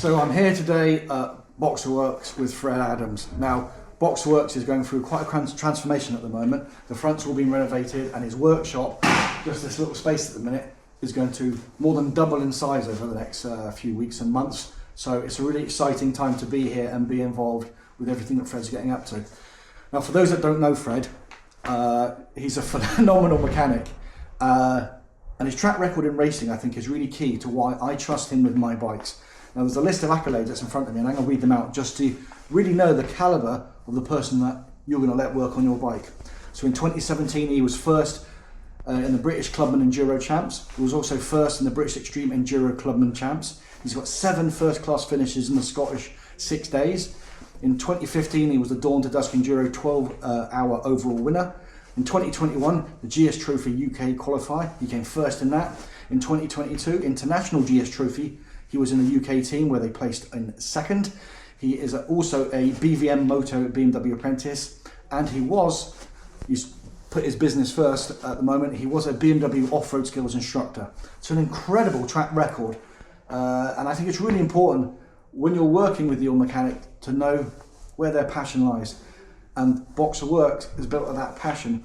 So I'm here today at Boxerworks with Fred Adams. Now, Boxerworks is going through quite a transformation at the moment. The front's all been renovated and his workshop, just this little space at the minute, is going to more than double in size over the next few weeks and months. So it's a really exciting time to be here and be involved with everything that Fred's getting up to. Now, for those that don't know Fred, he's a phenomenal mechanic. And his track record in racing, I think, is really key to why I trust him with my bikes. Now, there's a list of accolades that's in front of me, and I'm going to read them out just to really know the calibre of the person that you're going to let work on your bike. So in 2017, he was first in the British Clubman Enduro Champs. He was also first in the British Extreme Enduro Clubman Champs. He's got 7 first-class finishes in the Scottish 6 days. In 2015, he was the Dawn to Dusk Enduro 12-hour overall winner. In 2021, the GS Trophy UK qualifier, he came first in that. In 2022, International GS Trophy, he was in the UK team where they placed in second. He is also a BVM Moto BMW apprentice, and he's put his business first at the moment. He was a BMW off-road skills instructor. It's an incredible track record, and I think it's really important when you're working with your mechanic to know where their passion lies. And Boxerworks is built on that passion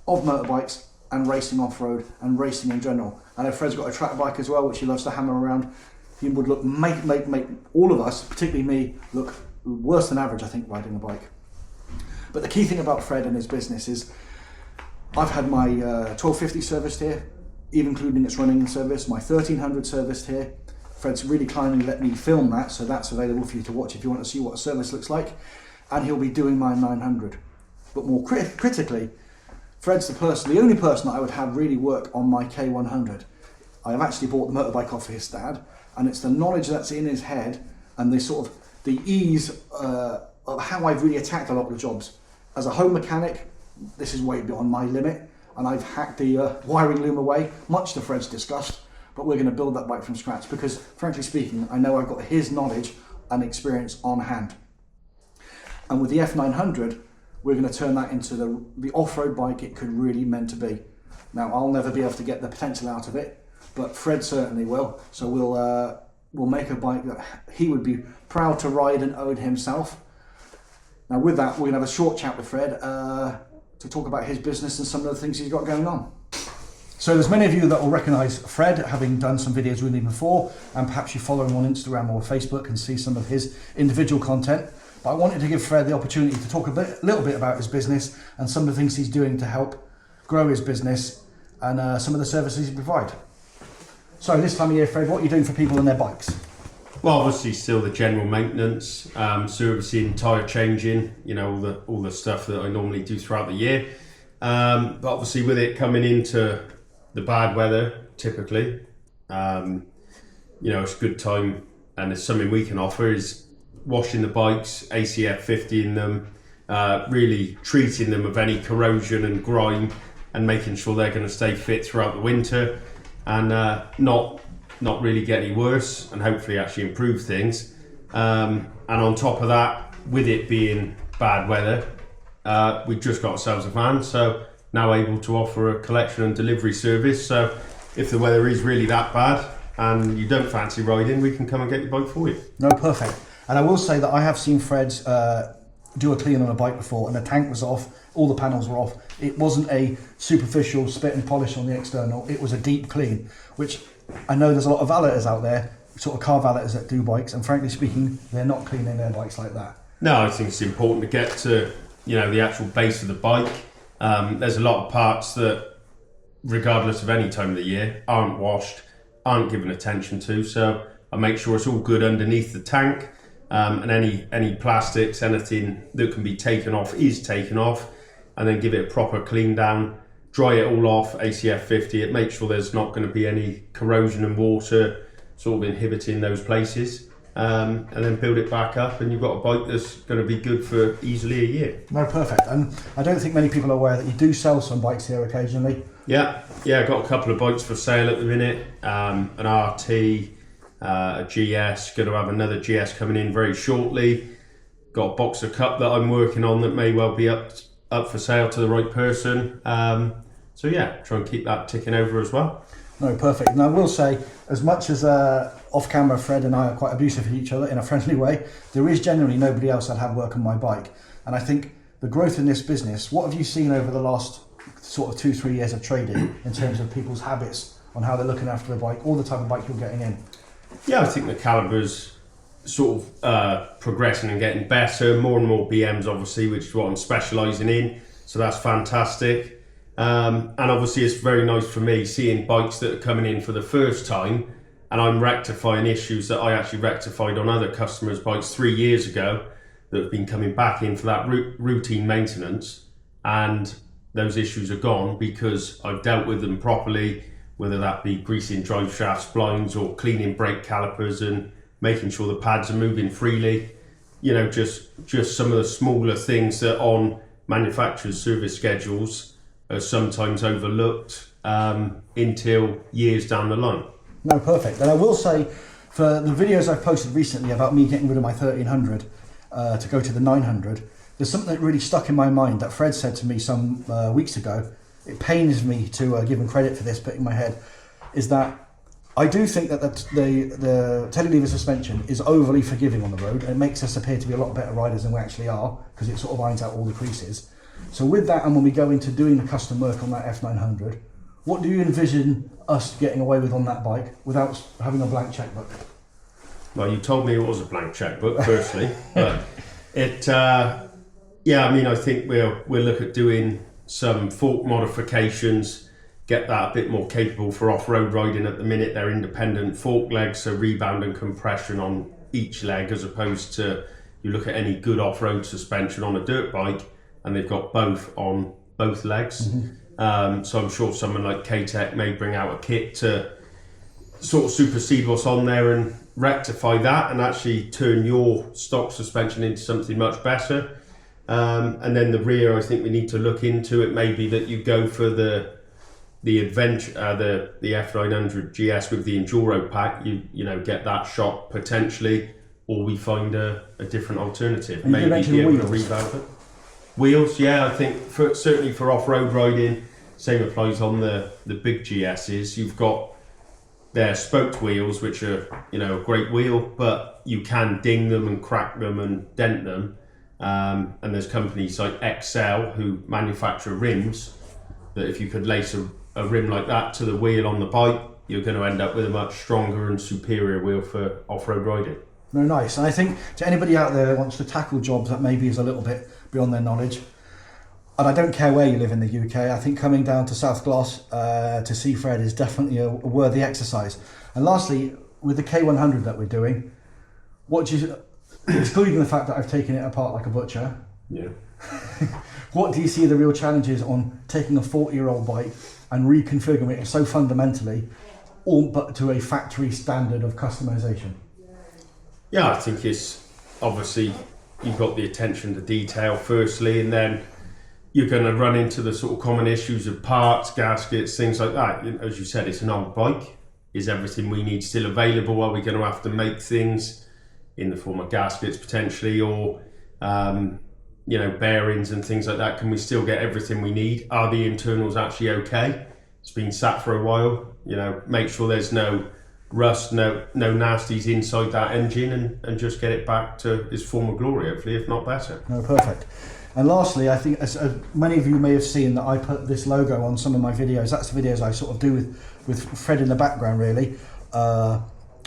of motorbikes and racing off-road and racing in general. I know Fred's got a track bike as well, which he loves to hammer around. He would make all of us, particularly me, look worse than average, I think, riding a bike. But the key thing about Fred and his business is I've had my 1250 serviced here, even including its running service, my 1300 serviced here. Fred's really kindly let me film that, so that's available for you to watch if you want to see what a service looks like. And he'll be doing my 900. But more critically, Fred's the only person that I would have really work on my K100. I have actually bought the motorbike off his dad, and it's the knowledge that's in his head and the ease of how I've really attacked a lot of the jobs. As a home mechanic, this is way beyond my limit, and I've hacked the wiring loom away, much to Fred's disgust, but we're going to build that bike from scratch because, frankly speaking, I know I've got his knowledge and experience on hand. And with the F900, we're going to turn that into the off-road bike it could really meant to be. Now, I'll never be able to get the potential out of it, but Fred certainly will. So we'll make a bike that he would be proud to ride and own himself. Now, with that, we're going to have a short chat with Fred to talk about his business and some of the things he's got going on. So there's many of you that will recognise Fred, having done some videos with him before, and perhaps you follow him on Instagram or Facebook and see some of his individual content. But I wanted to give Fred the opportunity to talk a little bit about his business and some of the things he's doing to help grow his business and some of the services he provides. So this time of year, Fred, what are you doing for people and their bikes? Well, obviously still the general maintenance, servicing, tyre changing, all the stuff that I normally do throughout the year. But obviously with it coming into the bad weather, typically, it's a good time, and it's something we can offer is washing the bikes, ACF 50 in them, really treating them of any corrosion and grime and making sure they're going to stay fit throughout the winter and not really get any worse and hopefully actually improve things. And on top of that, with it being bad weather, we've just got ourselves a van, so now able to offer a collection and delivery service. So if the weather is really that bad and you don't fancy riding, we can come and get your bike for you. No, perfect. And I will say that I have seen Fred do a clean on a bike before, and the tank was off, all the panels were off. It wasn't a superficial spit and polish on the external, it was a deep clean, which I know there's a lot of valeters out there, sort of car valeters that do bikes, and frankly speaking, they're not cleaning their bikes like that. No, I think it's important to get to, the actual base of the bike. There's a lot of parts that, regardless of any time of the year, aren't washed, aren't given attention to, so I make sure it's all good underneath the tank. And any plastics, anything that can be taken off is taken off, and then give it a proper clean down, dry it all off, ACF 50, it makes sure there's not going to be any corrosion and water sort of inhibiting those places, and then build it back up, and you've got a bike that's going to be good for easily a year. No, perfect. And I don't think many people are aware that you do sell some bikes here occasionally. Yeah, I've got a couple of bikes for sale at the minute, an RT, a GS, going to have another GS coming in very shortly. Got a Boxer Cup that I'm working on that may well be up for sale to the right person. So yeah, try and keep that ticking over as well. No, perfect. And I will say, as much as off camera, Fred and I are quite abusive to each other in a friendly way, there is generally nobody else that had work on my bike. And I think the growth in this business, what have you seen over the last sort of 2-3 years of trading in terms of people's habits on how they're looking after the bike, all the type of bike you're getting in? Yeah, I think the caliber's sort of progressing and getting better. More and more BMs, obviously, which is what I'm specialising in. So that's fantastic. And obviously it's very nice for me seeing bikes that are coming in for the first time, and I'm rectifying issues that I actually rectified on other customers' bikes 3 years ago that have been coming back in for that routine maintenance, and those issues are gone because I've dealt with them properly, whether that be greasing drive shaft splines or cleaning brake calipers and making sure the pads are moving freely. You know, just some of the smaller things that on manufacturers' service schedules are sometimes overlooked until years down the line. No, perfect. And I will say, for the videos I've posted recently about me getting rid of my 1300 to go to the 900, there's something that really stuck in my mind that Fred said to me some weeks ago. It pains me to give him credit for this, but in my head, is that I do think that the telelever suspension is overly forgiving on the road, and it makes us appear to be a lot better riders than we actually are, because it sort of irons out all the creases. So with that, and when we go into doing the custom work on that F900, what do you envision us getting away with on that bike without having a blank checkbook? Well, you told me it was a blank checkbook, firstly, but it, yeah, I mean, I think we'll look at doing some fork modifications, get that a bit more capable for off-road riding. At the minute, they're independent fork legs, so rebound and compression on each leg, as opposed to you look at any good off-road suspension on a dirt bike, and they've got both on both legs. Mm-hmm. So I'm sure someone like K-Tech may bring out a kit to sort of supersede what's on there and rectify that and actually turn your stock suspension into something much better. And then the rear, I think we need to look into it. Maybe that you go for the adventure, the F900 GS with the Enduro pack. You know, get that shot potentially, or we find a different alternative. And maybe be able to revamp it. Wheels, yeah, I think certainly for off-road riding, same applies on the big GSs. You've got their spoked wheels, which are, you know, a great wheel, but you can ding them and crack them and dent them. And there's companies like XL who manufacture rims that if you could lace a rim like that to the wheel on the bike, you're going to end up with a much stronger and superior wheel for off-road riding. No, nice. And I think to anybody out there who wants to tackle jobs that maybe is a little bit beyond their knowledge, and I don't care where you live in the UK, I think coming down to South Gloss to see Fred is definitely a worthy exercise. And lastly, with the K100 that we're doing, what do you, excluding the fact that I've taken it apart like a butcher, yeah, what do you see the real challenges on taking a 40-year-old bike and reconfiguring it so fundamentally, all but to a factory standard of customization? Yeah, I think it's obviously you've got the attention to detail firstly, and then you're going to run into the sort of common issues of parts, gaskets, things like that. As you said, it's an old bike. Is everything we need still available? Are we going to have to make things in the form of gaskets potentially, or you know, bearings and things like that? Can we still get everything we need? Are the internals actually okay? It's been sat for a while. You know, make sure there's no rust, no nasties inside that engine, and just get it back to its former glory, hopefully, if not better. No, perfect. And lastly, I think as many of you may have seen that I put this logo on some of my videos. That's the videos I sort of do with Fred in the background, really.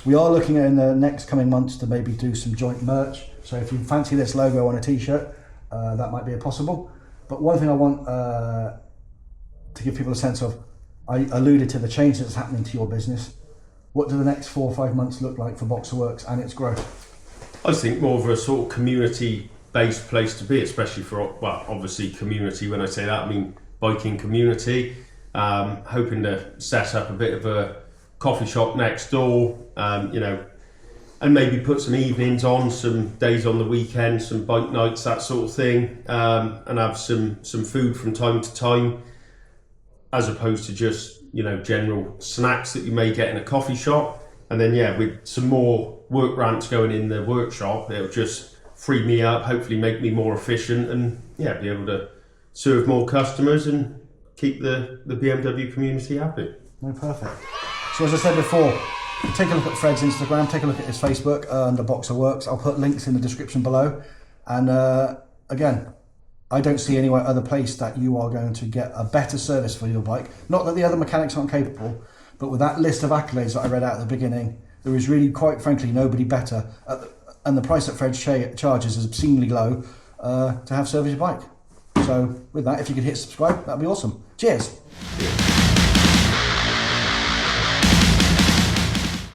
We are looking at in the next coming months to maybe do some joint merch. So if you fancy this logo on a t-shirt, that might be a possible. But one thing I want to give people a sense of, I alluded to the change that's happening to your business. What do the next 4 or 5 months look like for Boxerworks and its growth? I think more of a sort of community-based place to be, especially for, well, obviously community. When I say that, I mean biking community. Hoping to set up a bit of a coffee shop next door, you know, and maybe put some evenings on, some days on the weekend, some bike nights, that sort of thing, and have some food from time to time, as opposed to just, you know, general snacks that you may get in a coffee shop. And then, yeah, with some more work ramps going in the workshop, it'll just free me up, hopefully make me more efficient, and yeah, be able to serve more customers and keep the BMW community happy. No, perfect. So as I said before, take a look at Fred's Instagram, take a look at his Facebook under Boxer Works. I'll put links in the description below. And again, I don't see any other place that you are going to get a better service for your bike. Not that the other mechanics aren't capable, but with that list of accolades that I read out at the beginning, there is really, quite frankly, nobody better. And the price that Fred charges is obscenely low to have service your bike. So with that, if you could hit subscribe, that'd be awesome. Cheers.